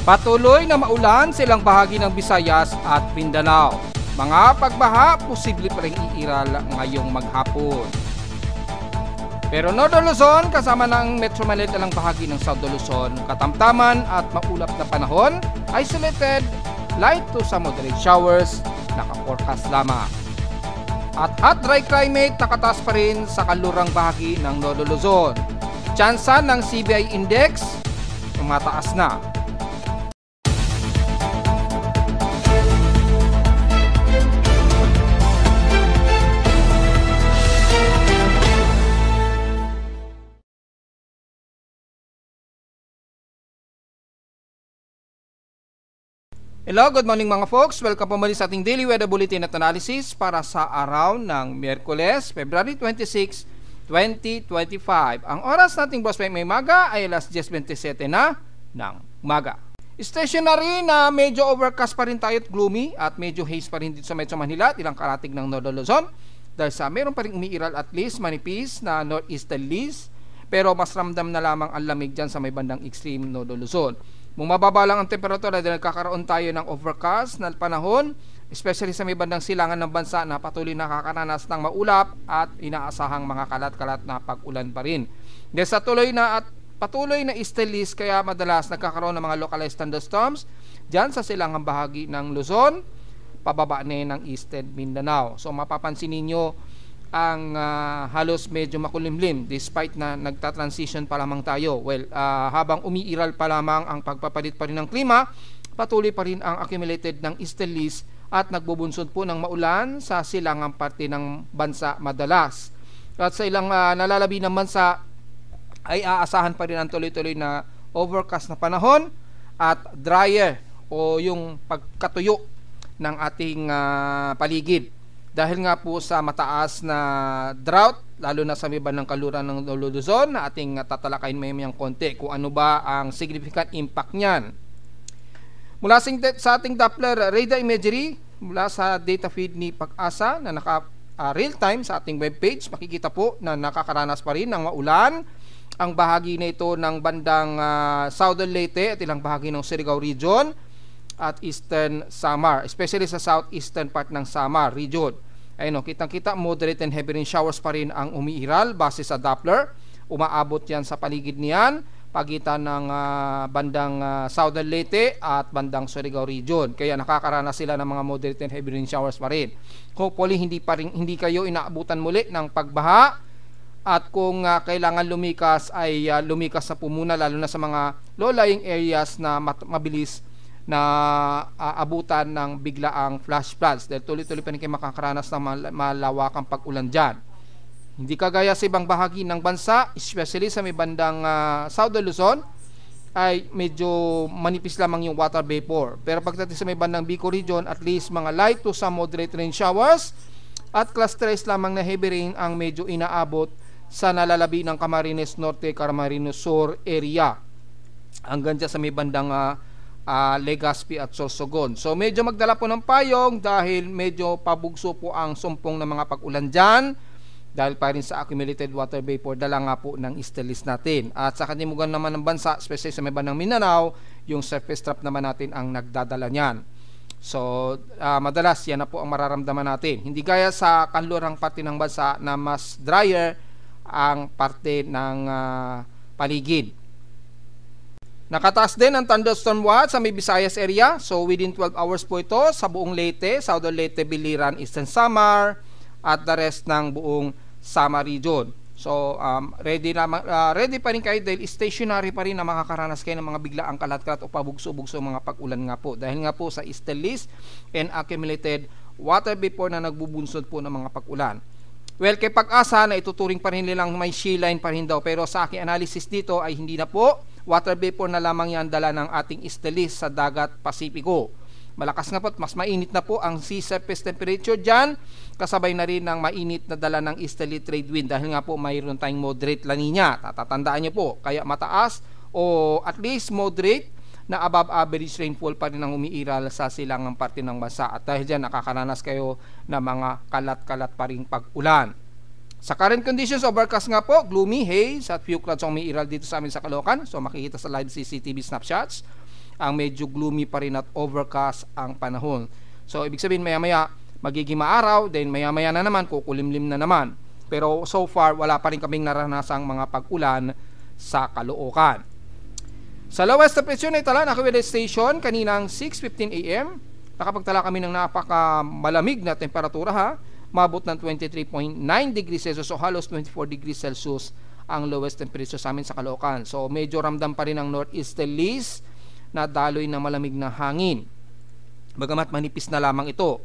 Patuloy na maulan sa ilang bahagi ng Visayas at Mindanao. Mga pagbaha, posible pa rin iiral ngayong maghapon. Pero Northern Luzon, kasama ng Metro Manila ilang bahagi ng Southern Luzon, katamtaman at maulap na panahon, isolated, light to some moderate showers, naka-forecast lamang. At hot dry climate, nakataas pa rin sa kalurang bahagi ng Northern Luzon. Tsansa ng CBI Index, tumataas na. Hello, good morning mga folks. Welcome po muli sa ating daily weather bulletin at analysis para sa araw ng Miyerkules, February 26, 2025. Ang oras nating prospect may maga ay alas 10:27 na ng maga. Stationary na medyo overcast pa rin tayo at gloomy at medyo haze pa rin dito sa Metro Manila at ilang karatig ng Northern Luzon dahil sa meron pa rin umiiral at least manipis na northeasterlies pero mas ramdam na lamang ang lamig dyan sa may bandang extreme Northern Luzon. Bumababa lang ang temperatura dahil nagkakaroon tayo ng overcast na panahon, especially sa may bandang silangan ng bansa na patuloy nakakaranas ng maulap at inaasahang mga kalat-kalat na pag-ulan pa rin. Dahil sa patuloy na easterlies kaya madalas nagkakaroon ng mga localized thunderstorms dyan sa silangang bahagi ng Luzon, pababa na ng Eastern Mindanao. So mapapansin ninyo ang halos medyo makulimlim despite na nagta-transition pa lamang tayo. Well, habang umiiral pa lamang ang pagpapalit pa rin ng klima, patuloy pa rin ang accumulated ng easterlies at nagbubunsod po ng maulan sa silangang parte ng bansa madalas. At sa ilang nalalabi ng bansa ay aasahan pa rin ang tuloy-tuloy na overcast na panahon at drier o yung pagkatuyo ng ating paligid. Dahil nga po sa mataas na drought, lalo na sa may bandang kaluran ng Luzon, na ating tatalakayin mamayang konti kung ano ba ang significant impact niyan. Mula sa ating Doppler radar imagery, mula sa data feed ni Pag-asa na naka real time sa ating webpage, makikita po na nakakaranas pa rin ng maulan ang bahagi na ito ng bandang Southern Leyte at ilang bahagi ng Surigao region at Eastern Samar, especially sa southeastern part ng Samar region. Ayun, kitang-kita moderate and heavy rain showers pa rin ang umiiral base sa Doppler. Umaabot yan sa paligid niyan, pagitan ng bandang Southern Leyte at bandang Surigao region. Kaya nakakaranas sila ng mga moderate and heavy rain showers pa rin. Hopefully hindi kayo inaabutan muli ng pagbaha. At kung kailangan lumikas ay lumikas na po muna, lalo na sa mga low-lying areas na mabilis na abutan ng biglaang flash floods dahil tuloy-tuloy pa rin kayo makakaranas ng malawakang pag-ulan dyan. Hindi kagaya sa ibang bahagi ng bansa, especially sa may bandang Southern Luzon, ay medyo manipis lamang yung water vapor. Pero pagdating sa may bandang Bicol region, at least mga light to some moderate rain showers at class 3 lamang na heavy rain ang medyo inaabot sa nalalabi ng Camarines Norte, Camarines Sur area hanggang dyan sa may bandang Legazpi at Sorsogon. So medyo magdala po ng payong dahil medyo pabugso po ang sumpong ng mga pag-ulan dyan dahil pa rin sa accumulated water vapor, dala nga po ng easterlies natin. At sa kanimugan naman ng bansa, especially sa may bandang Mindanao, yung surface trap naman natin ang nagdadala niyan. So madalas yan na po ang mararamdaman natin. Hindi gaya sa kanlurang parte ng bansa na mas drier ang parte ng paligid. Nakataas din ang thunderstorm watch sa may Visayas area. So within 12 hours po ito sa buong Leyte, Southern Leyte, Biliran, Eastern Samar at the rest ng buong Samar region. So ready pa rin kayo dahil stationary pa rin na makakaranas kayo ng mga biglaang kalat-kalat o pabugso-bugso mga pag-ulan nga po. Dahil nga po sa easterlies and accumulated water vapor na nagbubunsod po ng mga pag-ulan. Well, kay Pag-asa na ituturing pa rin nilang may sea line pa rin daw, pero sa aking analysis dito ay hindi na po. Water vapor na lamang yan dala ng ating easterlies sa dagat Pasipiko. Malakas nga po at mas mainit na po ang sea surface temperature dyan, kasabay na rin ng mainit na dala ng easterly trade wind dahil nga po mayroon tayong moderate La Nina. Tatandaan nyo po, kaya mataas o at least moderate na above average rainfall pa rin ang umiiral sa silangang parte ng bansa. At dahil dyan, nakakaranas kayo ng mga kalat-kalat pa rin pag-ulan. Sa current conditions, overcast nga po, gloomy, haze at few clouds ang umiiral dito sa amin sa Caloocan. So makikita sa live CCTV snapshots. ang medyo gloomy pa rin at overcast ang panahon. So ibig sabihin maya-maya magiging maaraw, then maya-maya na naman kukulimlim na naman. Pero so far wala pa rin kaming naranasang mga pag-ulan sa Caloocan. Sa lowest temperature na itala, naka-weather station kaninang 6:15 AM. Nakapagtala kami ng napaka-malamig na temperatura ha. Mabot ng 23.9 degrees Celsius o halos 24 degrees Celsius ang lowest temperature sa amin sa Caloocan. So medyo ramdam pa rin ang northeasterlies na daloy ng malamig na hangin. Bagamat manipis na lamang ito.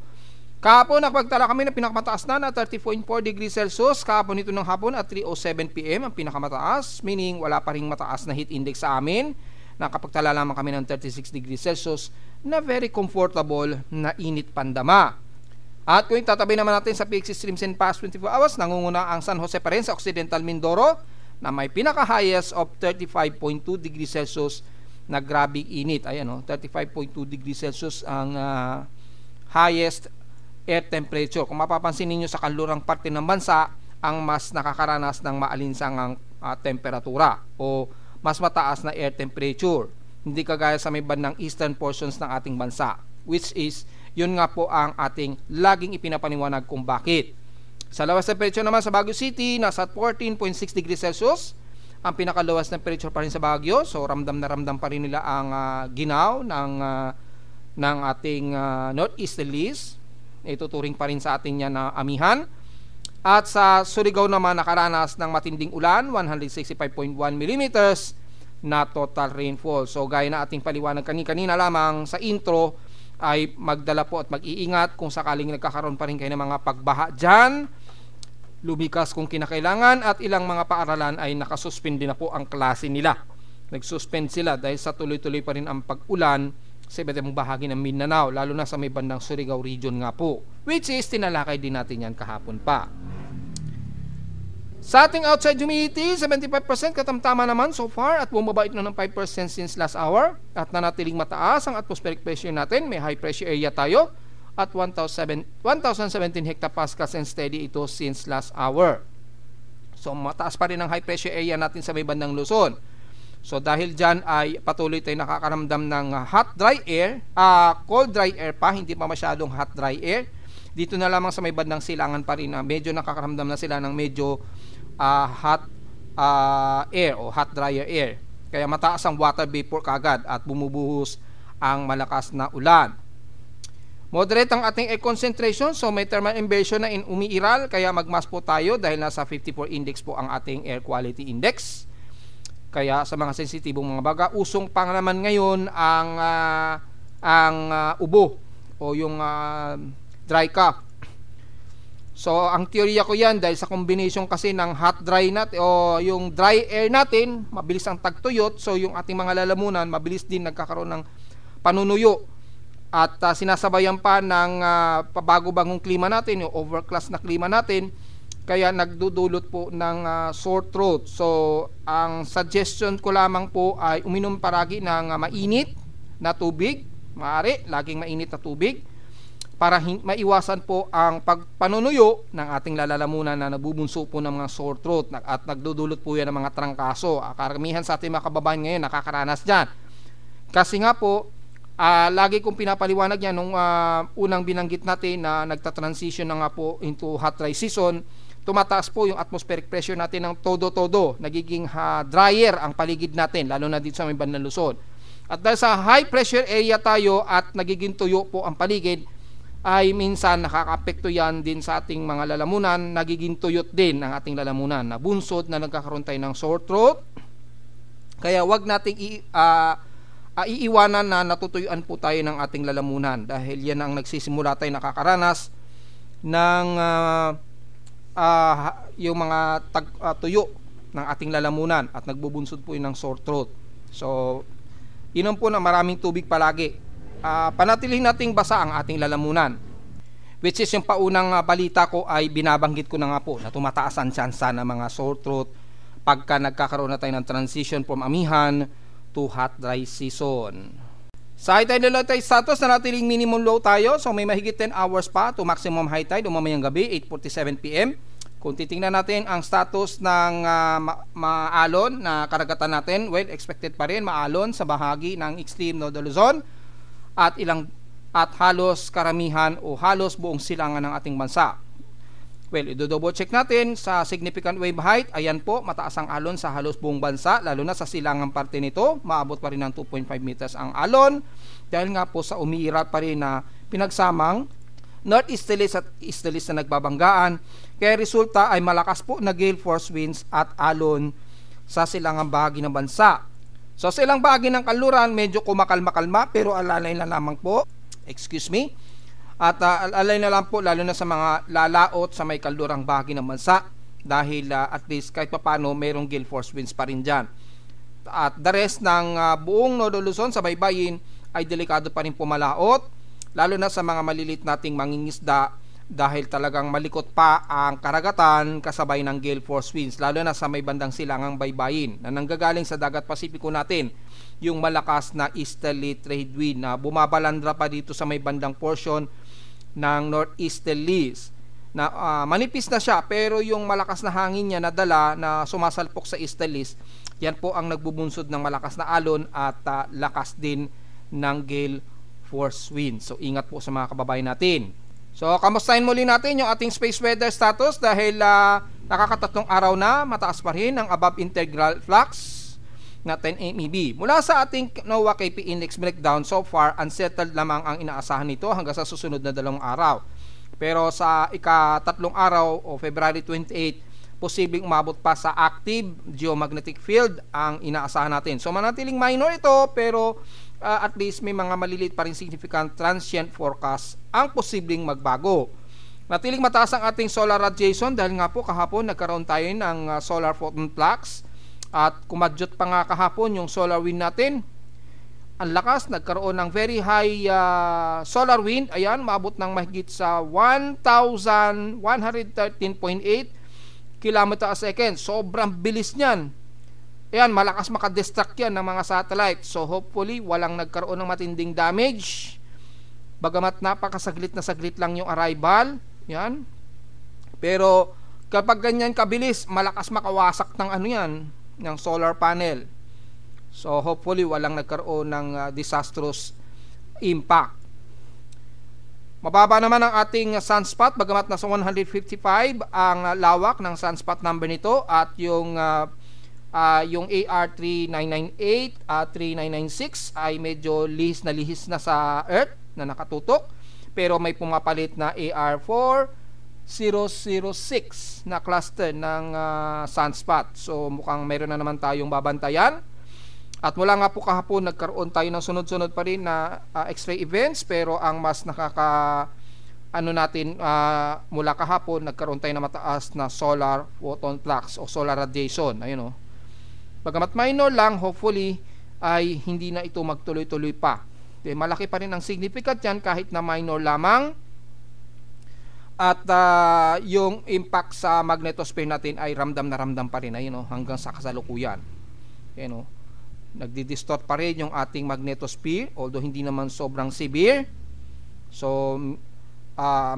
Kahapon nakapagtala kami ng pinakamataas na 30.4 degrees Celsius. Kahapon ito ng hapon at 3:07 PM ang pinakamataas, meaning wala pa ring mataas na heat index sa amin. Nakapagtala lamang kami ng 36 degrees Celsius na very comfortable na init pandama. At kung tatabi naman natin sa PXC streams in past 24 hours, nangunguna ang San Jose pa rin sa Occidental Mindoro na may pinaka-highest of 35.2 degrees Celsius na grabing init. Ayan 35.2 degrees Celsius ang highest air temperature. Kung mapapansin niyo sa kanlurang parte ng bansa, ang mas nakakaranas ng maalinsangang temperatura o mas mataas na air temperature. Hindi kagaya sa may bandang eastern portions ng ating bansa, which is yun nga po ang ating laging ipinapaniwanag kung bakit. Sa lowest temperature naman sa Baguio City, nasa 14.6 degrees Celsius. Ang pinaka-lowest temperature pa rin sa Baguio. So ramdam na ramdam pa rin nila ang ginaw ng ating northeasterlies. Ituturing pa rin sa atin yan na amihan. At sa Surigao naman nakaranas ng matinding ulan, 165.1 millimeters na total rainfall. So gaya na ating paliwanag kanina lamang sa intro, ay magdala po at mag-iingat kung sakaling nagkakaroon pa rin kayo ng mga pagbaha dyan. Lumikas kung kinakailangan, at ilang mga paaralan ay nakasuspend na po ang klase nila. Nagsuspend sila dahil sa tuloy-tuloy pa rin ang pag-ulan sa iba't ibang bahagi ng Mindanao, lalo na sa may bandang Surigao region nga po, which is tinalakay din natin yan kahapon pa. Sa ating outside humidity, 75% katamtama naman so far at bumaba ito ng 5% since last hour, at nanatiling mataas ang atmospheric pressure natin. May high pressure area tayo at 1,017 hectopascals and steady ito since last hour. So mataas pa rin ang high pressure area natin sa may bandang Luzon. So dahil dyan ay patuloy tayo nakakaramdam ng hot dry air, cold dry air pa, hindi pa masyadong hot dry air. Dito na lamang sa may bandang Silangan pa rin, medyo nakakaramdam na sila ng medyo hot air o hot dryer air. Kaya mataas ang water vapor kagad at bumubuhos ang malakas na ulan. Moderate ang ating air concentration, so may thermal inversion na umiiral, kaya magmask po tayo dahil nasa 54 index po ang ating air quality index. Kaya sa mga sensitibong mga baga, usong pa naman ngayon ang ubo o yung dry cough. So ang teorya ko yan dahil sa combination kasi ng hot dry natin o yung dry air natin, mabilis ang tagtuyot, so yung ating mga lalamunan mabilis din nagkakaroon ng panunuyo, at sinasabayan pa ng pabago-bagong klima natin, yung overcast na klima natin, kaya nagdudulot po ng sore throat. So ang suggestion ko lamang po ay uminom paragi ng mainit na tubig, maaari laging mainit na tubig, para maiwasan po ang pagpanunuyo ng ating lalamunan na nabubunso po ng mga sore throat, at nagdudulot po yan ng mga trangkaso. Karamihan sa ating mga kababayan ngayon nakakaranas dyan. Kasi nga po, lagi kong pinapaliwanag yan nung unang binanggit natin na nagta-transition na nga po into hot dry season, tumataas po yung atmospheric pressure natin ng todo-todo, nagiging drier ang paligid natin, lalo na dito sa may bandang Luzon. At dahil sa high pressure area tayo at nagiging tuyo po ang paligid, ay minsan nakakaapekto yan din sa ating mga lalamunan, nagiging tuyot din ang ating lalamunan, nabunsod na nagkakaroon tayo ng sore throat. Kaya wag nating iiwanan na natutuyuan po tayo ng ating lalamunan, dahil yan ang nagsisimula tayo nakakaranas ng yung mga tuyo ng ating lalamunan at nagbubunsod po yun ng sore throat. So inom po na maraming tubig palagi. Panatilihin nating basa ang ating lalamunan, which is yung paunang balita ko ay binabanggit ko na nga po na tumataas ang tsansa ng mga sore throat pagka nagkakaroon na tayo ng transition from amihan to hot dry season. Sa high tide low tide status, nanatiling minimum low tayo, so may mahigit 10 hours pa to maximum high tide o mamayang gabi 8:47 PM. Kung titingnan natin ang status ng maalon na karagatan natin, well, expected pa rin maalon sa bahagi ng extreme Northern Luzon at halos karamihan o halos buong silangan ng ating bansa. Well, i-double check natin sa significant wave height. Ayan po, mataas ang alon sa halos buong bansa, lalo na sa silangang parte nito. Maabot pa rin ng 2.5 meters ang alon dahil nga po sa umiirat pa rin na pinagsamang northeasterlies at easterlies na nagbabanggaan. Kaya resulta ay malakas po na gale force winds at alon sa silangang bahagi ng bansa. So sa ilang bahagi ng kanluran, medyo kumakalma-kalma pero alalay na lamang po. Excuse me. At alay na lang po lalo na sa mga lalaot sa may kaldurang bahagi ng bansa dahil at least kahit papano mayroong gale force winds pa rin dyan. At the rest ng buong Northern Luzon sa baybayin ay delikado pa rin pumalaot lalo na sa mga malilit nating mangingisda dahil talagang malikot pa ang karagatan kasabay ng gale force winds lalo na sa may bandang silangang baybayin na nanggagaling sa dagat Pasipiko natin, yung malakas na easterly trade wind na bumabalandra pa dito sa may bandang portion ng northeasterlies na manipis na siya pero yung malakas na hangin niya na dala na sumasalpok sa easterlies, yan po ang nagbubunsod ng malakas na alon at lakas din ng gale force wind. So ingat po sa mga kababayan natin. So kamustahin muli natin yung ating space weather status dahil nakakatatlong araw na mataas pa rin ang above integral flux na 10 MeV. Mula sa ating NOAA KP Index breakdown, so far, unsettled lamang ang inaasahan nito hanggang sa susunod na 2 araw. Pero sa ika-3 araw o February 28, posibleng umabot pa sa active geomagnetic field ang inaasahan natin. So manatiling minor ito pero at least may mga maliliit pa rin significant transient forecast ang posibleng magbago. Natiling mataas ang ating solar radiation dahil nga po kahapon nagkaroon tayo ng solar photon flux. At kumadyot pa nga kahapon yung solar wind natin. Ang lakas, nagkaroon ng very high solar wind. Ayan, maabot ng mahigit sa 1,113.8 km a second. Sobrang bilis niyan. Ayan, malakas makadestruct yan ng mga satellite. So hopefully, walang nagkaroon ng matinding damage. Bagamat napakasaglit na saglit lang yung arrival. Yan. Pero kapag ganyan kabilis, malakas makawasak ng ano yan, ng solar panel. So hopefully walang nagkaroon ng disastrous impact. Mababa naman ang ating sunspot bagamat nasa 155 ang lawak ng sunspot number nito at yung AR3998 3996 ay medyo lihis na sa Earth na nakatutok pero may pumapalit na AR4006 na cluster ng sunspot. So mukhang meron na naman tayong babantayan. At mula nga po kahapon nagkaroon tayo ng sunod-sunod pa rin na X-ray events pero ang mas mula kahapon nagkaroon tayo ng mataas na solar photon flux o solar radiation. Ayun o. Bagamat minor lang, hopefully ay hindi na ito magtuloy-tuloy pa. Malaki pa rin ang significant yan kahit na minor lamang. At yung impact sa magnetosphere natin ay ramdam na ramdam pa rin hanggang sa kasalukuyan. Nagdi-distort pa rin yung ating magnetosphere although hindi naman sobrang severe. So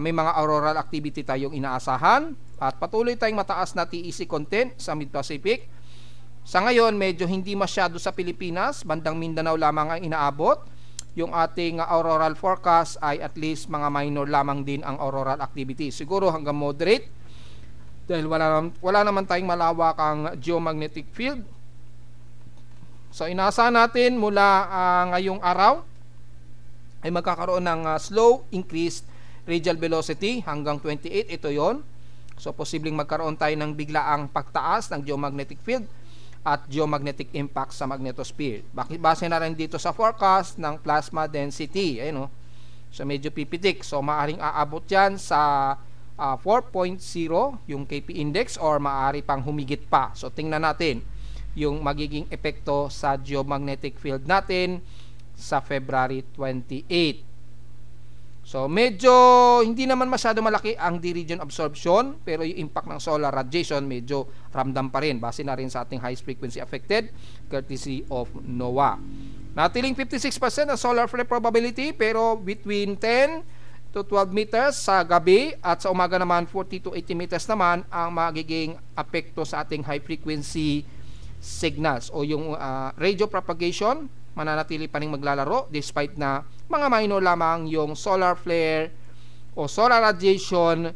may mga auroral activity tayong inaasahan at patuloy tayong mataas na TEC content sa Mid-Pacific. Sa ngayon medyo hindi masyado sa Pilipinas, bandang Mindanao lamang ang inaabot. Yung ating auroral forecast ay at least mga minor lamang din ang auroral activity. Siguro hanggang moderate dahil wala naman tayong malawakang geomagnetic field. So inaasahan natin mula ngayong araw ay magkakaroon ng slow increased radial velocity hanggang 28. Ito yon. So posibleng magkaroon tayo ng biglaang pagtaas ng geomagnetic field at geomagnetic impact sa magnetosphere. Base na rin dito sa forecast ng plasma density. Ayun, so medyo pipitik. So maaring aabot yan sa 4.0 yung KP index or maaari pang humigit pa. So tingnan natin yung magiging epekto sa geomagnetic field natin sa February 28. So medyo hindi naman masyado malaki ang D-region absorption pero yung impact ng solar radiation medyo ramdam pa rin base na rin sa ating highest frequency affected courtesy of NOAA. Natiling 56% ang solar flare probability pero between 10 to 12 meters sa gabi at sa umaga naman 40 to 80 meters naman ang magiging apekto sa ating high frequency signals o yung radio propagation mananatili pa rin maglalaro despite na mga minor lamang yung solar flare o solar radiation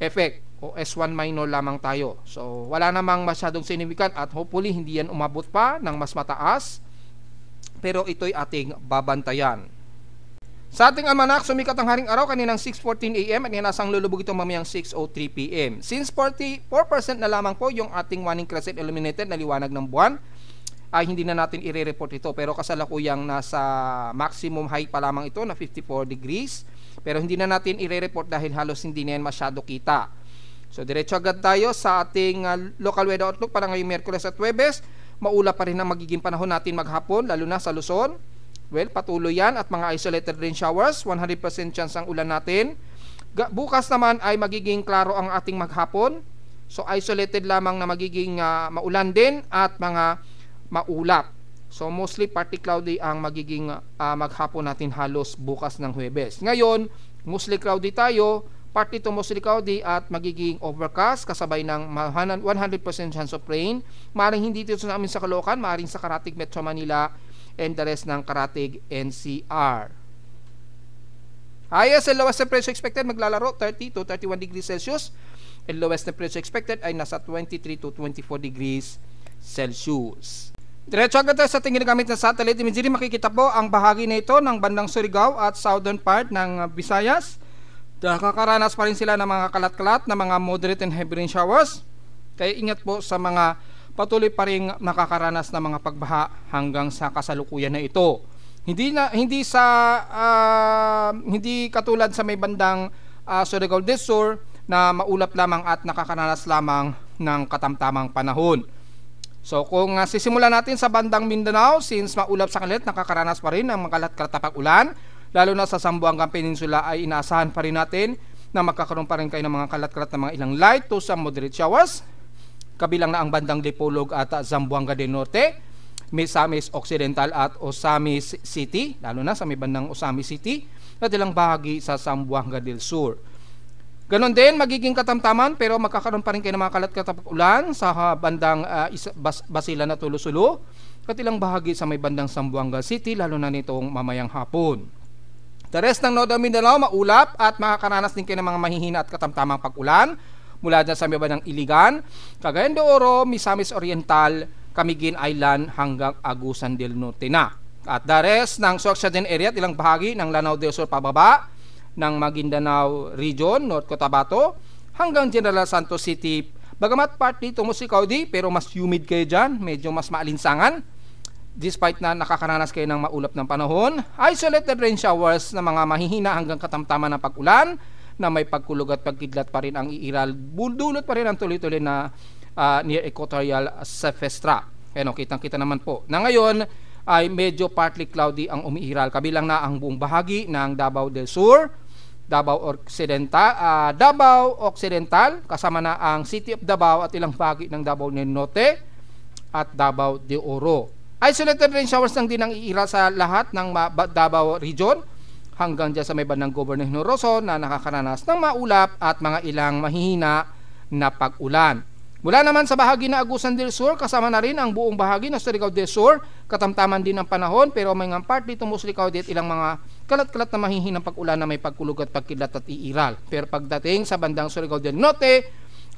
effect o S1 minor lamang tayo. So wala namang masyadong significant at hopefully hindi yan umabot pa ng mas mataas, pero ito'y ating babantayan. Sa ating almanak, sumikat ang haring araw kaninang 6:14 AM at inasang lulubog ito mamayang 6:03 PM. Since 44% na lamang po yung ating waning crescent illuminated na liwanag ng buwan, ay hindi na natin i-report ito, pero kasalukuyang nasa maximum high pa lamang ito na 54 degrees, pero hindi na natin i-report dahil halos hindi na yan masyado kita. So diretso agad tayo sa ating local weather outlook para ngayong Miyerkules at Huwebes. Maulap pa rin ang magiging panahon natin maghapon, lalo na sa Luzon. Well, patuloy yan at mga isolated rain showers, 100% chance ang ulan natin. Bukas naman ay magiging klaro ang ating maghapon. So isolated lamang na magiging maulan din at mga maulap. So mostly partly cloudy ang magiging maghapon natin halos bukas ng Huwebes. Ngayon, mostly cloudy tayo, partly to mostly cloudy at magiging overcast kasabay ng 100% chance of rain. Maaaring hindi dito sa amin sa Caloocan, maaaring sa Karatig Metro Manila and the rest ng Karatig NCR. Highest and lowest temperature expected maglalaro 30 to 31 degrees Celsius and lowest temperature expected ay nasa 23 to 24 degrees Celsius. Diretso agad tayo sa ating ginagamit na satellite imagery. Makikita po ang bahagi na ito ng bandang Surigao at southern part ng Visayas. Nakakaranas pa rin sila ng mga kalat-kalat na mga moderate and heavy rain showers. Kaya ingat po sa mga patuloy pa rin nakakaranas ng mga pagbaha hanggang sa kasalukuyan na ito. Hindi katulad sa may bandang Surigao del Sur na maulap lamang at nakakaranas lamang ng katamtamang panahon. So kung sisimulan natin sa bandang Mindanao, since maulap sa kanila, nakakaranas pa rin ng mga kalat-kalat na pag-ulan, lalo na sa Zamboanga Peninsula ay inaasahan pa rin natin na magkakaroon pa rin kayo ng mga kalat-kalat na mga ilang light to some moderate showers. Kabilang na ang bandang Dipolog at Zamboanga del Norte, Misamis Occidental at Osamis City, lalo na sa may bandang Osamis City at ilang bahagi sa Zamboanga del Sur. Ganon din, magiging katamtaman pero magkakaroon pa rin kayo ng mga kalat-kalat ulan sa bandang Basilan at Tulo-Sulo at ilang bahagi sa may bandang Zamboanga City, lalo na nitong mamayang hapon. The rest ng Northern Mindanao, maulap at makakaranas din kayo ng mga mahihina at katamtamang pag-ulan mula dyan sa may bandang Iligan, Cagayan de Oro, Misamis Oriental, Camiguin Island hanggang Agusan del Norte na. At the rest ng Sorsogon area at ilang bahagi ng Lanao del Sur pababa, ng Maguindanao Region, North Cotabato, hanggang General Santos City. Bagamat partly tumusikaw di, pero mas humid kayo dyan, medyo mas maalinsangan. Despite na nakakaranas kayo ng maulap ng panahon, isolated rain showers na mga mahihina hanggang katamtaman ng pag-ulan, na may pagkulog at pagkidlat pa rin ang iiral, dulot pa rin ang tuloy-tuloy na near equatorial sequestra. Ano, kitang-kita naman po na ngayon ay medyo partly cloudy ang umiiral, kabilang na ang buong bahagi ng Davao del Sur, Davao Occidental, kasama na ang City of Davao at ilang bahagi ng Davao del Norte at Davao de Oro. Isolated rain showers lang din ang iiral sa lahat ng Davao region hanggang dyan sa may bandang Governor Noroso na nakakaranas ng maulap at mga ilang mahihina na pag-ulan. Mula naman sa bahagi na Agusan del Sur, kasama na rin ang buong bahagi ng Surigao del Sur, katamtaman din ang panahon pero may nga part dito musikaw dit ilang mga kalat-kalat na mahihinang pag-ulan na may pagkulog at pagkidlat at iiral. Pero pagdating sa bandang Surigao del Norte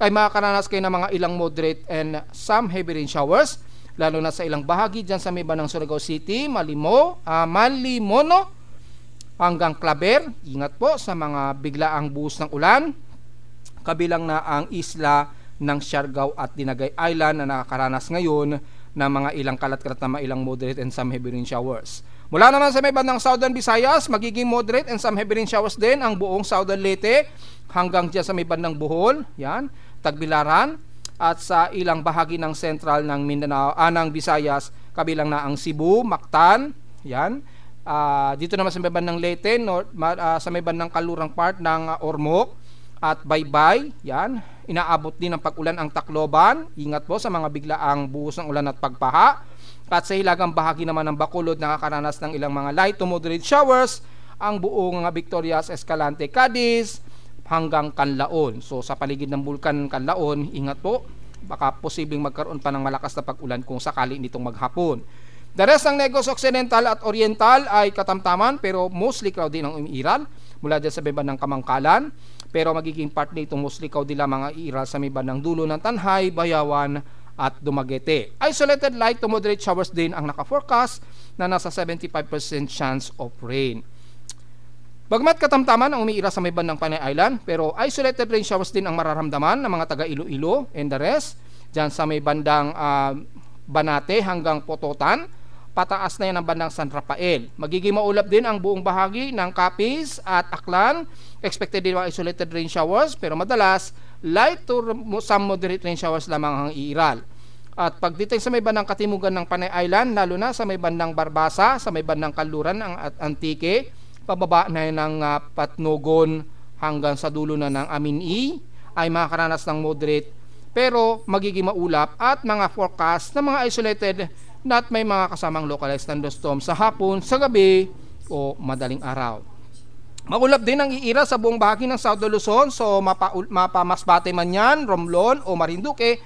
ay makakaranas kayo ng mga ilang moderate and some heavy rain showers, lalo na sa ilang bahagi dyan sa may bandang Surigao City, Malimono hanggang Claver. Ingat po sa mga biglaang buhos ng ulan, kabilang na ang isla ng Siargao at Dinagay Island na nakakaranas ngayon ng mga ilang kalat-kalat na ilang moderate and some heavy rain showers. Mula naman sa may bandang Southern Visayas, magiging moderate and some heavy rain showers din ang buong Southern Leyte hanggang dyan sa may bandang Bohol, yan, Tagbilaran, at sa ilang bahagi ng central ng Mindanao, ng Visayas, kabilang na ang Cebu, Mactan, yan. Dito naman sa may bandang Leyte, sa may bandang kalurang part ng Ormoc at Baybay, yan. Inaabot din ng pag-ulan ang Tacloban. Ingat po sa mga biglaang buhos ng ulan at pagpaha. At sa hilagang bahagi naman ng Bacolod, nakakaranas ng ilang mga light to moderate showers ang buong Victorias, Escalante, Cadiz hanggang Canlaon. So sa paligid ng Bulkan Canlaon, ingat po, baka posibleng magkaroon pa ng malakas na pag-ulan kung sakali nitong maghapon. The rest ng Negros Occidental at Oriental ay katamtaman pero mostly cloudy ng umiiral mula dyan sa may bandang Kamangkalan, pero magiging part nito mostly cloudy lamang ang iiral sa may bandang dulo ng Tanhay, Bayawan at Dumaguete. Isolated light to moderate showers din ang naka-forecast na nasa 75% chance of rain. Bagmat katamtaman ang umiira sa may bandang Panay Island, pero isolated rain showers din ang mararamdaman ng mga taga Iloilo and the rest dyan sa may bandang Banate hanggang Pototan. Pataas na yan ang bandang San Rafael. Magiging maulap din ang buong bahagi ng Capiz at Aklan. Expected din mga isolated rain showers, pero madalas light to some moderate rain showers lamang ang iiral. At pagdating sa may bandang katimugan ng Panay Island, lalo na sa may bandang Barbasa, sa may bandang Kanluran at Antique, pababa na yan ng Patnogon hanggang sa dulo na ng Amin-i, ay makakaranas ng moderate pero magiging maulap at mga forecast na mga isolated na at may mga kasamang localized thunderstorms sa hapon, sa gabi o madaling araw. Maulap din ang iira sa buong bahagi ng South Luzon, so mapamasbate man yan, Romblon o Marinduque,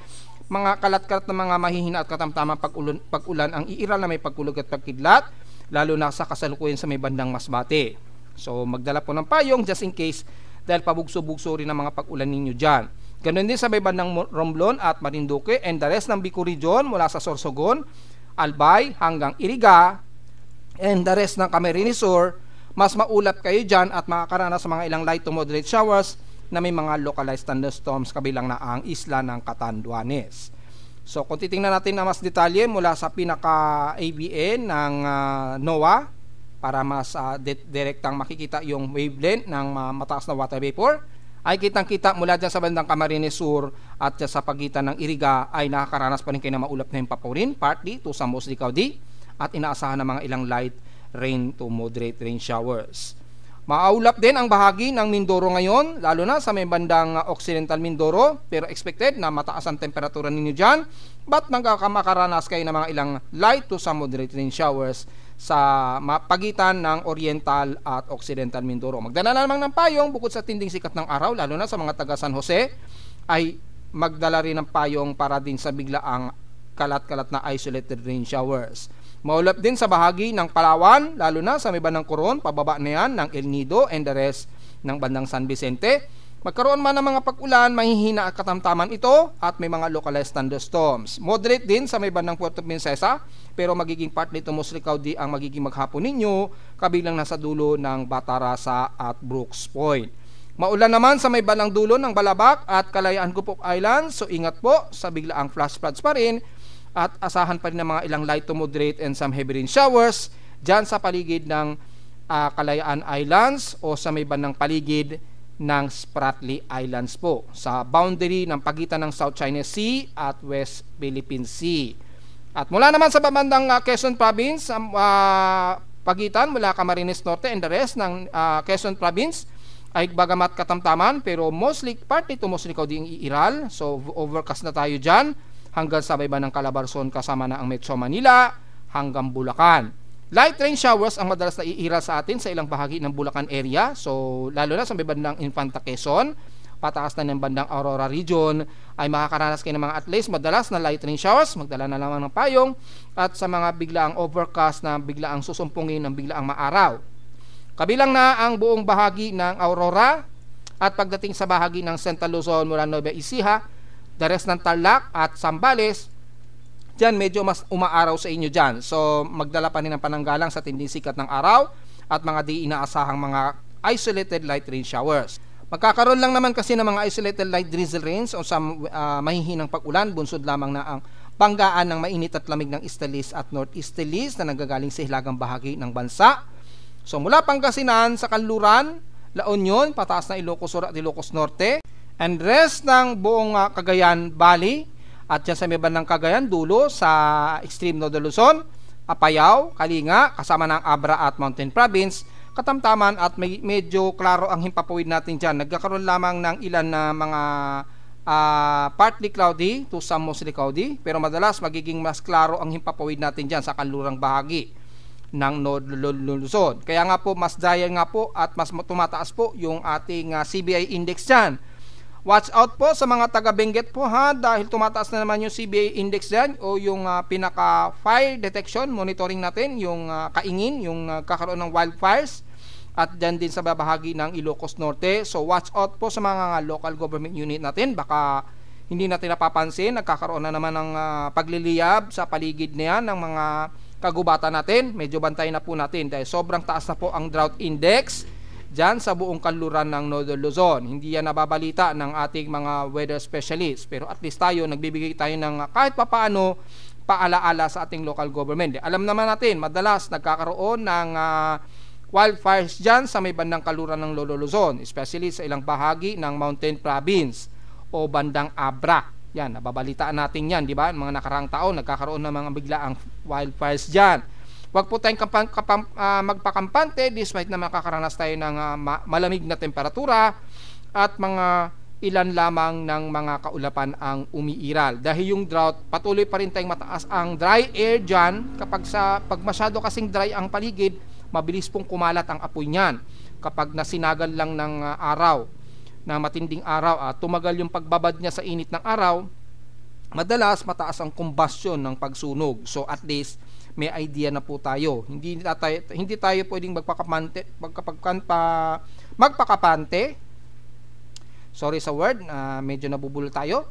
mga kalat-kalat na mga mahihina at katamtamang pag-ulan ang iiral na may pagkulog at pagkidlat, lalo na sa kasalukuyan sa may bandang Masbate. So magdala po ng payong just in case dahil pabugso-bugso rin ang mga pag-ulan ninyo dyan. Ganun din sa may bandang Romblon at Marinduque and the rest ng Bicol Region mula sa Sorsogon, Albay hanggang Iriga and the rest ng Camarines Sur. Mas maulap kayo dyan at makakaranas sa mga ilang light to moderate showers na may mga localized thunderstorms kabilang na ang isla ng Catanduanes. So kung titingnan natin na mas detalye mula sa pinaka-ABN ng NOAA para mas direktang makikita yung wavelength ng mataas na water vapor, ay kitang-kita mula dyan sa bandang Camarines Sur at sa pagitan ng Iriga ay nakakaranas pa rin kayo na maulap na himpapurin, partly to some mostly cloudy, at inaasahan ng mga ilang light rain to moderate rain showers. Maulap din ang bahagi ng Mindoro ngayon, lalo na sa may bandang Occidental Mindoro, pero expected na mataas ang temperatura ninyo dyan, but makakaranas kayo ng mga ilang light to some moderate rain showers sa pagitan ng Oriental at Occidental Mindoro. Magdala na naman ng payong bukod sa tinding sikat ng araw, lalo na sa mga taga San Jose, ay magdala rin ng payong para din sa biglaang kalat-kalat na isolated rain showers. Maulap din sa bahagi ng Palawan, lalo na sa may bandang Coron, pababa na yan ng El Nido and the rest ng bandang San Vicente. Magkaroon man ng mga pag-ulan, mahihina at katamtaman ito at may mga localized thunderstorms. Moderate din sa may bandang Puerto Princesa, pero magiging part nito mostly cloudy ang magiging maghapon ninyo, kabilang nasa dulo ng Batarasa at Brooks Point. Maulan naman sa may bandang dulo ng Balabac at Kalayaan Gupok Islands, so ingat po sa biglaang flash floods pa rin. At asahan pa rin ng mga ilang light to moderate and some heavy rain showers dyan sa paligid ng Kalayaan Islands o sa may bandang paligid ng Spratly Islands po, sa boundary ng pagitan ng South China Sea at West Philippine Sea. At mula naman sa bandang Quezon Province, pagitan mula Camarines Norte and the rest ng Quezon Province ay bagamat katamtaman pero mostly partly to mostly cloudy ang iiral, so overcast na tayo dyan hanggang sa iba ng Calabarzon kasama na ang Metro Manila hanggang Bulacan. Light rain showers ang madalas na iiral sa atin sa ilang bahagi ng Bulacan area, so lalo na sa may bandang Infanta Quezon, pataas na ng bandang Aurora Region ay makakaranas kayo ng mga at least madalas na light rain showers. Magdala na naman ng payong at sa mga biglaang overcast na biglaang susumpungin ng biglaang maaraw. Kabilang na ang buong bahagi ng Aurora at pagdating sa bahagi ng Central Luzon mula Nueva Ecija, the rest ng Tarlac at Zambales, dyan medyo mas umaaraw sa inyo dyan. So magdala pa rin ng pananggalang sa tinding sikat ng araw at mga di inaasahang mga isolated light rain showers. Magkakaroon lang naman kasi ng mga isolated light drizzle rains o sa mahihinang pag-ulan, bunsod lamang na ang banggaan ng mainit at lamig ng easterlies at northeasterlies na nanggagaling sa hilagang bahagi ng bansa. So mula Pangasinan sa Kanluran, La Union, pataas na Ilocos Sur at Ilocos Norte, and rest ng buong Cagayan Valley at dyan sa may bandang Cagayan dulo sa extreme Northern Luzon, Apayao, Kalinga, kasama ng Abra at Mountain Province, katamtaman at medyo klaro ang himpapawid natin dyan. Nagkakaroon lamang ng ilan na mga partly cloudy to some mostly cloudy, pero madalas magiging mas klaro ang himpapawid natin dyan sa kanlurang bahagi. ng Northern Luzon. Kaya nga po mas dry nga po at mas tumataas po yung ating CBI index dyan. Watch out po sa mga taga Benguet po ha, dahil tumataas na naman yung CBI index dyan o yung pinaka fire detection monitoring natin, yung kaingin, yung kakaroon ng wildfires at dyan din sa bahagi ng Ilocos Norte. So watch out po sa mga local government unit natin, baka hindi natin napapansin, nagkakaroon na naman ng pagliliyab sa paligid niyan ng mga kagubatan natin. Medyo bantayan na po natin dahil sobrang taas na po ang drought index dyan sa buong kanluran ng Northern Luzon. Hindi yan nababalita ng ating mga weather specialists, pero at least tayo nagbibigay tayo ng kahit papaano paalaala sa ating local government. Alam naman natin, madalas nagkakaroon ng wildfires dyan sa may bandang kanluran ng Luzon, especially sa ilang bahagi ng Mountain Province o bandang Abra. Yan, nababalitaan natin yan, di ba? Mga nakaraang taon, nagkakaroon ng mga biglaang wildfires dyan. Huwag po tayong magpakampante despite na makakaranas tayo ng malamig na temperatura at mga ilan lamang ng mga kaulapan ang umiiral. Dahil yung drought, patuloy pa rin tayong mataas ang dry air dyan. Pag masyado kasing dry ang paligid, mabilis pong kumalat ang apoy niyan. Kapag nasinagal lang ng araw, na matinding araw at tumagal yung pagbabad niya sa init ng araw, madalas mataas ang combustion ng pagsunog. So at least may idea na po tayo. Hindi tayo pwedeng magpakapante. Sorry sa word, medyo nabubulol tayo.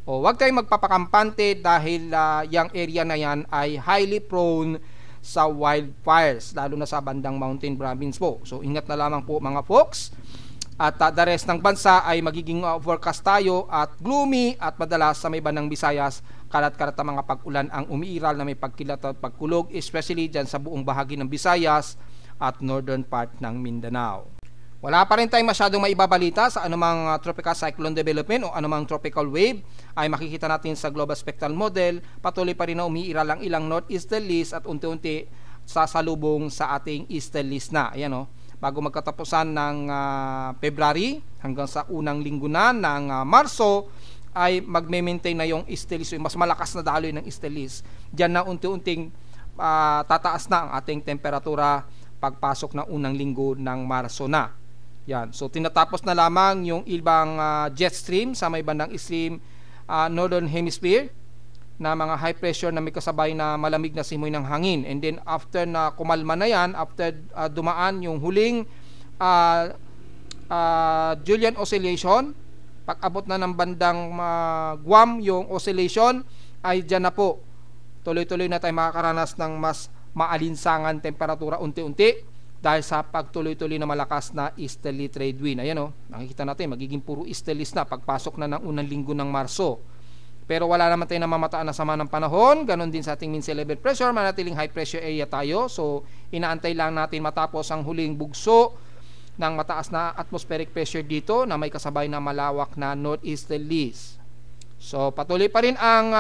O wag tayong magpapakampante dahil yung area na yan ay highly prone sa wildfires, lalo na sa bandang Mountain Province po. So ingat na lamang po mga folks. At the rest ng bansa ay magiging forecast tayo at gloomy at madalas sa may bandang Visayas, kalat-kalat ang mga pag-ulan ang umiiral na may pagkilat at pagkulog, especially dyan sa buong bahagi ng Visayas at northern part ng Mindanao. Wala pa rin tayong masyadong maibabalita sa anumang tropical cyclone development o anumang tropical wave ay makikita natin sa global spectral model. Patuloy pa rin na umiiral ang ilang northeasterlies at unti-unti sasalubong sa ating easterlies na. Ayan o. Bago magkatapusan ng February hanggang sa unang linggo na ng Marso ay magme-maintain na yung easterlies, yung mas malakas na daloy ng easterlies. Diyan na unti-unting tataas na ang ating temperatura pagpasok ng unang linggo ng Marso na. Yan. So tinatapos na lamang yung ibang jet stream sa may bandang extreme northern hemisphere na mga high pressure na may kasabay na malamig na simoy ng hangin. And then after na kumalma na yan, after dumaan yung huling Julian oscillation, pag abot na ng bandang Guam yung oscillation, ay dyan na po tuloy-tuloy na tayo makakaranas ng mas maalinsangan temperatura unti-unti dahil sa pagtuloy-tuloy na malakas na easterly trade wind. Ayan o, nakikita natin magiging puro easterlies na pagpasok na ng unang linggo ng Marso. Pero wala naman tayo namamataan na sama ng panahon. Ganon din sa ating mean sea level pressure, manatiling high pressure area tayo. So inaantay lang natin matapos ang huling bugso ng mataas na atmospheric pressure dito na may kasabay na malawak na northeasterlies. So patuloy pa rin ang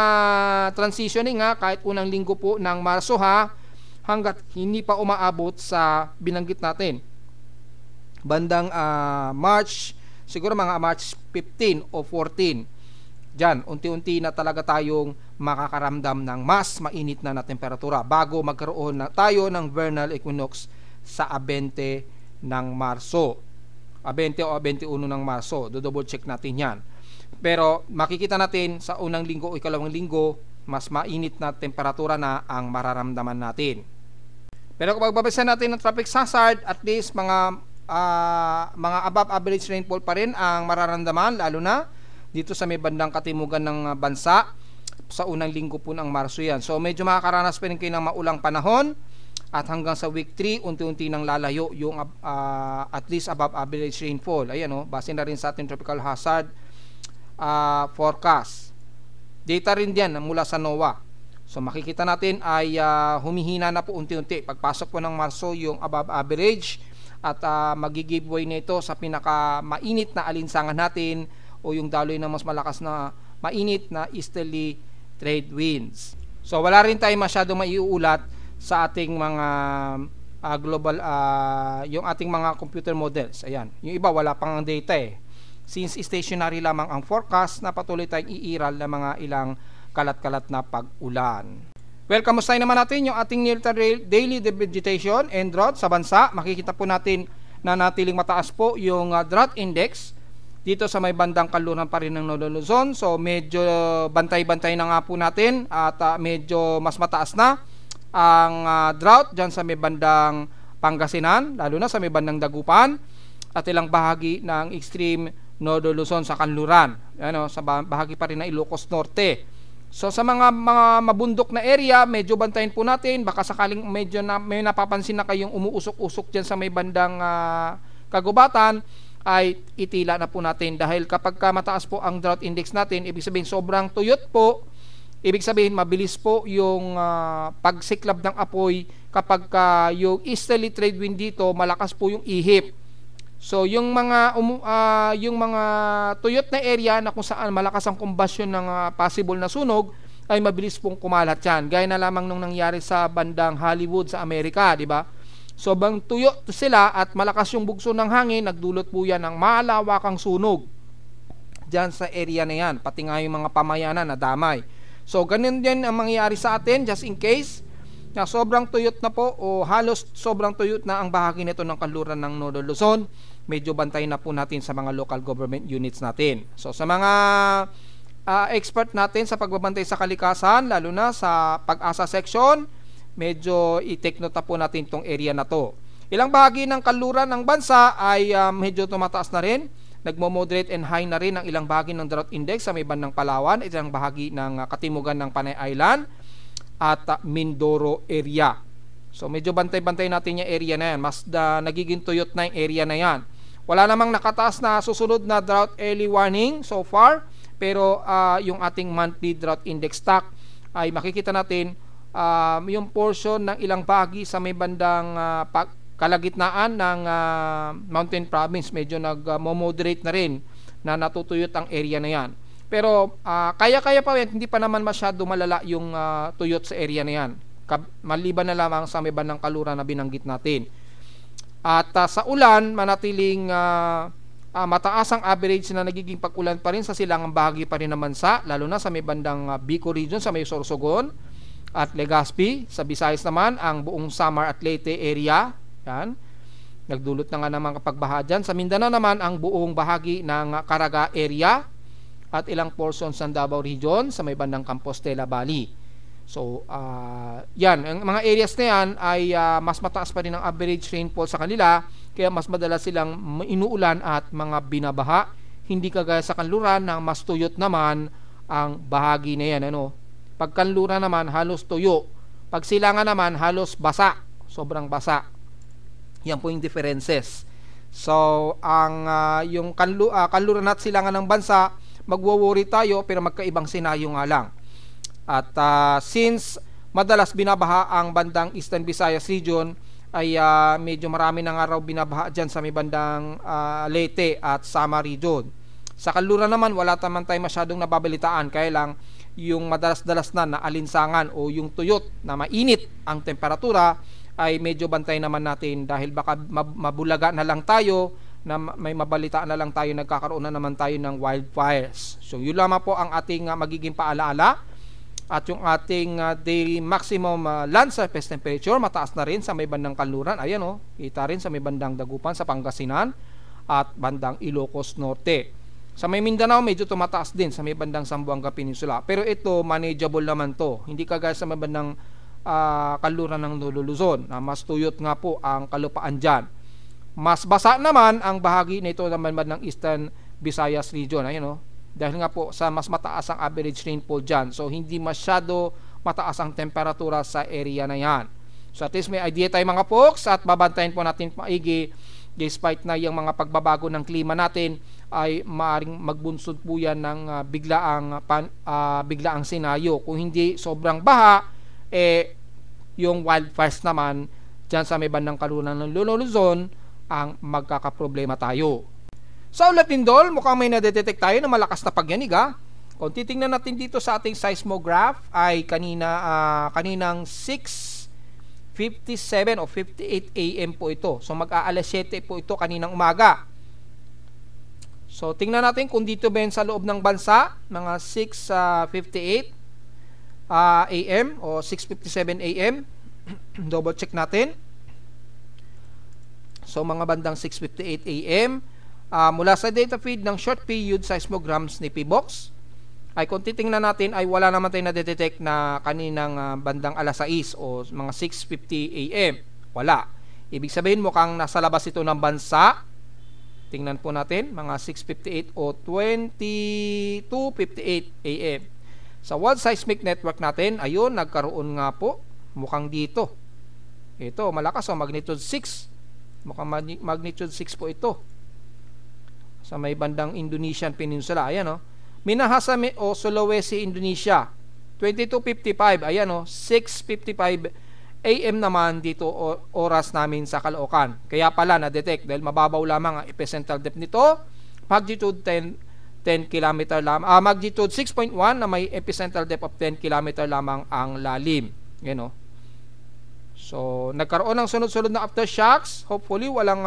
transitioning kahit unang linggo po ng Marso hanggat hindi pa umaabot sa binanggit natin bandang March, siguro mga March 15 o 14. Diyan, unti-unti na talaga tayong makakaramdam ng mas mainit na temperatura bago magkaroon na tayo ng vernal equinox sa 20 ng Marso. 20 o 21 ng Marso. Do-double check natin yan. Pero makikita natin sa unang linggo o ikalawang linggo, mas mainit na temperatura na ang mararamdaman natin. Pero kung magbabasa natin ng tropic hazard, at least mga above average rainfall pa rin ang mararamdaman, lalo na dito sa may bandang katimugan ng bansa sa unang linggo po ng Marso yan. So medyo makakaranas pa rin kayo ng maulang panahon at hanggang sa week 3 unti-unti nang lalayo yung at least above average rainfall. Ayan base na rin sa ating tropical hazard forecast. Data rin diyan mula sa NOAA. So makikita natin ay humihina na po unti-unti. Pagpasok po ng Marso yung above average at magigiveaway na ito sa pinaka mainit na alinsangan natin o yung daloy na mas malakas na mainit na easterly trade winds. So wala rin tayo masyadong maiuulat sa ating mga global yung ating mga computer models. Ayan, yung iba wala pang data since stationary lamang ang forecast na patuloy tayong iiral ng mga ilang kalat-kalat na pag-ulan. Well, kamustahin naman natin yung ating daily vegetation and drought sa bansa. Makikita po natin na natiling mataas po yung drought index dito sa may bandang kanluran pa rin ng Northern Luzon. So medyo bantay-bantay na nga po natin at medyo mas mataas na ang drought dyan sa may bandang Pangasinan, lalo na sa may bandang Dagupan at ilang bahagi ng extreme Northern Luzon sa kanluran, sa bahagi pa rin ng Ilocos Norte. So sa mga mabundok na area, medyo bantayin po natin, baka sakaling medyo may napapansin na kayong umuusok-usok dyan sa may bandang kagubatan, ay itila na po natin dahil kapag mataas po ang drought index natin, ibig sabihin sobrang tuyot po, ibig sabihin mabilis po yung pagsiklab ng apoy kapag yung easterly trade wind dito, malakas po yung ihip. So yung mga tuyot na area na kung saan malakas ang combustion ng possible na sunog ay mabilis pong kumalat yan. Gaya na lamang nung nangyari sa bandang Hollywood sa Amerika, di ba? Sobrang tuyot sila at malakas yung bugso ng hangin, nagdulot po yan ng malawakang sunog diyan sa area na yan, pati nga yung mga pamayanan na damay. So ganun din ang mangyayari sa atin, just in case na sobrang tuyot na po o halos sobrang tuyot na ang bahagi nito ng kanluran ng Northern Luzon, medyo bantay na po natin sa mga local government units natin. So sa mga expert natin sa pagbabantay sa kalikasan, lalo na sa Pag-asa section, medyo i-take note po natin itong area na to. Ilang bahagi ng kanluran ng bansa ay medyo tumataas na rin, nagmo-moderate and high na rin ang ilang bahagi ng drought index sa may bandang Palawan, ilang bahagi ng katimugan ng Panay Island at Mindoro area. So medyo bantay-bantay natin yung area na yan. Mas nagiging tuyot na yung area na yan. Wala namang nakataas na susunod na drought early warning so far, pero yung ating monthly drought index stock ay makikita natin yung portion ng ilang bahagi sa may bandang kalagitnaan ng mountain province, medyo nag-moderate na rin na natutuyot ang area na yan. Pero kaya-kaya pa yan, hindi pa naman masyado malala yung tuyot sa area na yan. Maliban na lamang sa may bandang kaluran na binanggit natin. At sa ulan, manatiling mataas ang average na nagiging pag-ulan pa rin sa silangang bahagi pa rin ng bansa, lalo na sa may bandang Bicol region, sa may Sorsogon at Legazpi. Sa Visayas naman, ang buong Samar at Leyte area, yan, nagdulot na nga naman kapagbaha dyan. Sa Mindanao naman, ang buong bahagi ng Caraga area at ilang portions ng Davao region sa may bandang Compostela Valley. So, yan, ang mga areas na yan ay mas mataas pa rin ang average rainfall sa kanila, kaya mas madalas silang inuulan at mga binabaha, hindi kagaya sa kanluran na mas tuyot naman ang bahagi na yan. Pag kanluran naman, halos tuyo. Pag silangan naman, halos basa, sobrang basa. Yan po yung differences. So, yung kanluran at silangan ng bansa, magwo-worry tayo pero magkaibang senaryo nga lang. At since madalas binabaha ang bandang Eastern Visayas region, ay medyo marami na nga raw binabaha dyan sa may bandang Leyte at Samar region. Sa kanluran naman, wala naman tayo masyadong nababalitaan, kaya lang yung madalas-dalas na alinsangan o yung tuyot na mainit ang temperatura ay medyo bantay naman natin dahil baka mabulaga na lang tayo, na may mabalitaan na lang tayo, nagkakaroon na naman tayo ng wildfires. So yun lamang po ang ating magiging paalaala. At yung ating daily maximum land surface temperature, mataas na rin sa may bandang kanluran. Ayan kita rin sa may bandang Dagupan sa Pangasinan at bandang Ilocos Norte. Sa may Mindanao, medyo tumataas din sa may bandang Zamboanga Peninsula. Pero ito, manageable naman to. Hindi kagaya sa may bandang kanluran ng Luzon, na mas tuyot nga po ang kalupaan dyan. Mas basa naman ang bahagi nito naman ng Eastern Visayas region. Ayun dahil nga po sa mas mataas ang average rainfall dyan. So hindi masyado mataas ang temperatura sa area na yan. So at least may idea tayo mga folks, at babantayan po natin maigi despite na yung mga pagbabago ng klima natin ay maaring magbunsod po yan ng biglaang senaryo. Kung hindi sobrang baha, yung wildfires naman dyan sa may bandang kalunan ng Luzon ang magkakaproblema tayo. Sa ulat Lindol, mukhang may nadetect tayo na malakas na pagyanig. Kung titingnan natin dito sa ating seismograph ay kaninang 6:57 o 58 AM po ito. So mag-aalas 7 po ito kaninang umaga. So tingnan natin kung dito ba yun sa loob ng bansa, mga 6:58. AM o 6:57 AM. Double check natin. So mga bandang 6:58 AM mula sa data feed ng short period seismograms ni PBOX ay kung titingnan natin ay wala naman tayong na-detect na kaninang bandang alas 6 o mga 6:50 AM. Wala. Ibig sabihin mukhang nasa labas ito ng bansa. Tingnan po natin mga 6:58 o 22:58 AM. Sa World Seismic Network natin, ayun, nagkaroon nga po mukhang dito. Ito, malakas o magnitude 6. Mukhang magnitude 6 po ito. Sa may bandang Indonesian Peninsula, ayan o. Minahasa o Sulawesi, Indonesia, 22:55, ayan o, 6:55 AM naman dito oras namin sa Caloocan. Kaya pala na-detect dahil mababaw lamang ang epicentral depth nito, magnitude 10 km lamang, magnitude 6.1 na may epicentral depth of 10 km lamang ang lalim. Yan o. So, nagkaroon ng sunod-sunod na aftershocks. Hopefully, walang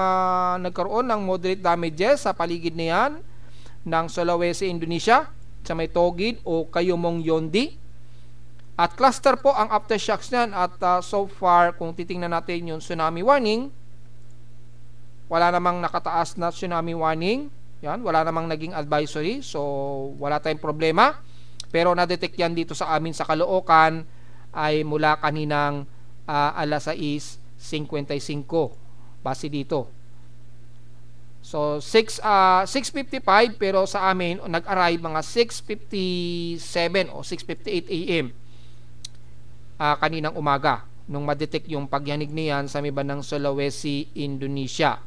nagkaroon ng moderate damages sa paligid niyan ng Sulawesi, Indonesia, sa may Togid o Kayumong Yondi. At cluster po ang aftershocks niyan. At so far, kung titingnan natin yung tsunami warning, wala namang nakataas na tsunami warning. Yan, wala namang naging advisory. So, wala tayong problema. Pero na-detect yan dito sa amin sa Caloocan ay mula kaninang alas 6:55 base dito. So 6:55 pero sa amin nag-arrive mga 6:57 o 6:58 AM kaninang umaga nung ma-detect yung pagyanig niyan sa may bandang Sulawesi, Indonesia.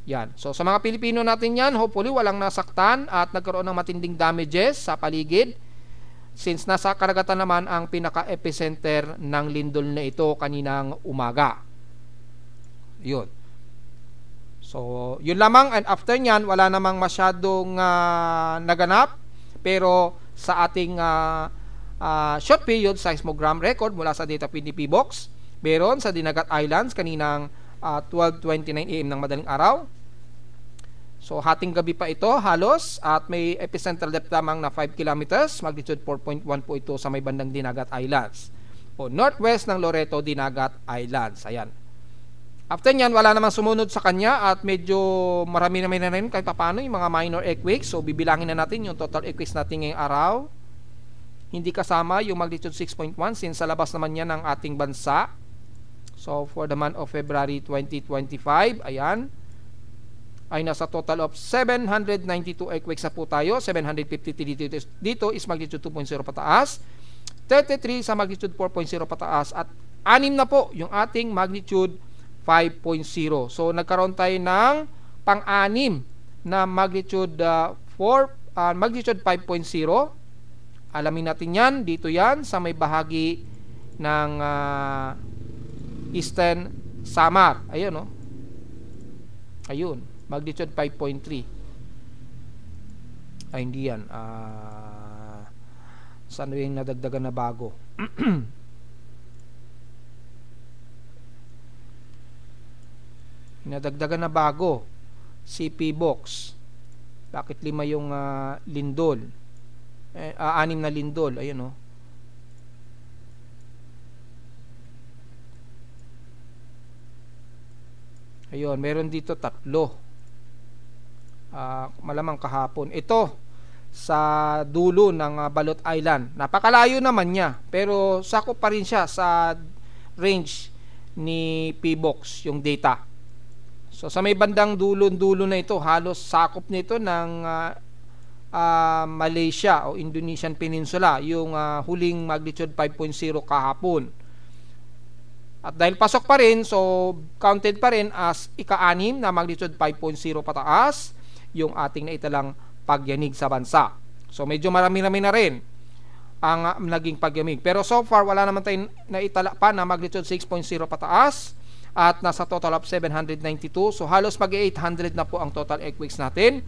Yan. So sa mga Pilipino natin yan, hopefully walang nasaktan at nagkaroon ng matinding damages sa paligid. Since nasa karagatan naman ang pinaka-epicenter ng lindol na ito kaninang umaga. Yun. So, yun lamang. And after nyan, wala namang masyadong naganap. Pero sa ating short period seismogram record mula sa data feed ni PBOX, meron sa Dinagat Islands kaninang 12:29 AM ng madaling araw. So, hating gabi pa ito halos at may epicentral depth lamang na 5 kilometers, magnitude 4.1 po ito sa may bandang Dinagat Islands o northwest ng Loreto, Dinagat Islands. Ayan. After nyan, wala namang sumunod sa kanya at medyo marami na rin kahit paano yung mga minor earthquakes. So, bibilangin na natin yung total earthquakes natin ngayong araw. Hindi kasama yung magnitude 6.1 since sa labas naman yan ng ating bansa. So, for the month of February 2025, ayan, ay nasa total of 792 earthquakes na po tayo. 753 dito is magnitude 2.0 pataas, 33 sa magnitude 4.0 pataas at 6 na po yung ating magnitude 5.0. So nagkaroon tayo ng pang-6 na magnitude 5.0. Alamin natin yan, dito yan sa may bahagi ng Eastern Samar. Ayun, no? Ayun, magnitude 5.3. Ay, hindi yan. Saan yung nadagdagan na bago? Nadagdagan na bago. CP box. Bakit 5 yung lindol? 6 na lindol. Ayun, no? Ayun, meron dito 3. Malamang kahapon. Ito, sa dulo ng Balot Island. Napakalayo naman niya. Pero sakop pa rin siya sa range ni PBOX, yung data. So, sa may bandang dulo na ito, halos sakop nito ng Malaysia o Indonesian Peninsula, yung huling magnitude 5.0 kahapon. At dahil pasok pa rin, so counted pa rin as ika-6 na magnitude 5.0 pataas yung ating naitalang pagyanig sa bansa. So medyo marami-rami na rin ang naging pagyamig. Pero so far, wala naman tayong naitala pa na magnitude 6.0 pataas at nasa total of 792. So halos mag-800 na po ang total earthquakes natin.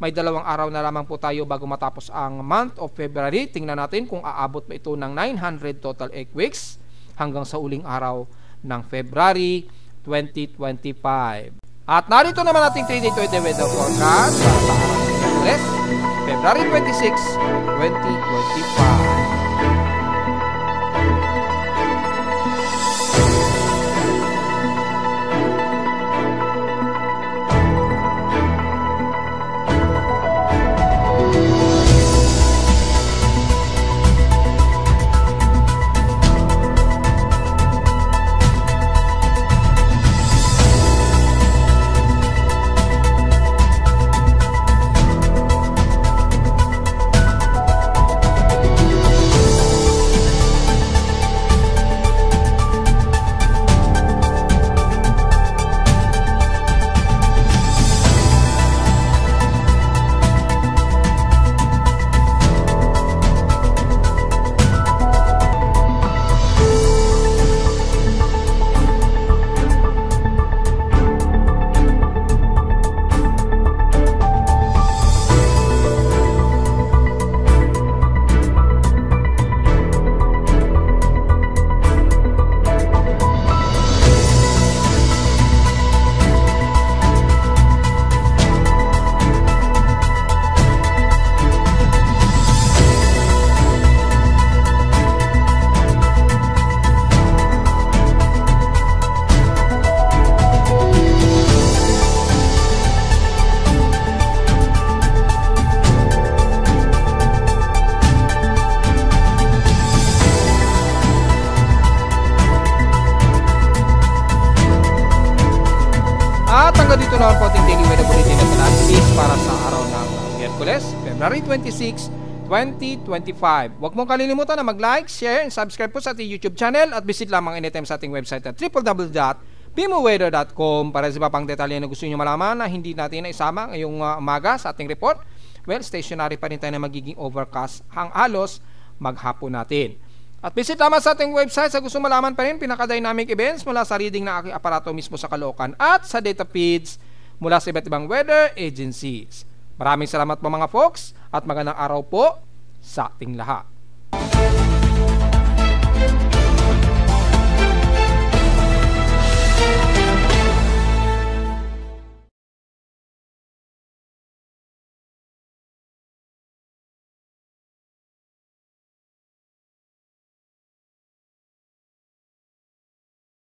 May 2 araw na lamang po tayo bago matapos ang month of February. Tingnan natin kung aabot ba ito ng 900 total earthquakes hanggang sa uling araw ng February 2025. At narito naman ating 3-day weather forecast para sa araw ng Miyerkules, February 26, 2025. At hanggang dito naman po ating Daily Weather Bulletin at Analysis para sa araw ng Miyerkules, February 26, 2025. Huwag mong kalilimutan na mag-like, share, and subscribe po sa ating YouTube channel at visit lamang anytime sa ating website at www.pimoweather.com para sa pang detalye na gusto nyo malaman na hindi natin naisama ngayong umaga sa ating report. Well, stationary pa rin tayo na magiging overcast ang halos maghapon natin. At visit lamang sa ating website sa gusto malaman pa rin pinaka-dynamic events mula sa reading ng aking aparato mismo sa Caloocan at sa data feeds mula sa iba't ibang weather agencies. Maraming salamat po mga folks at magandang araw po sa ating lahat.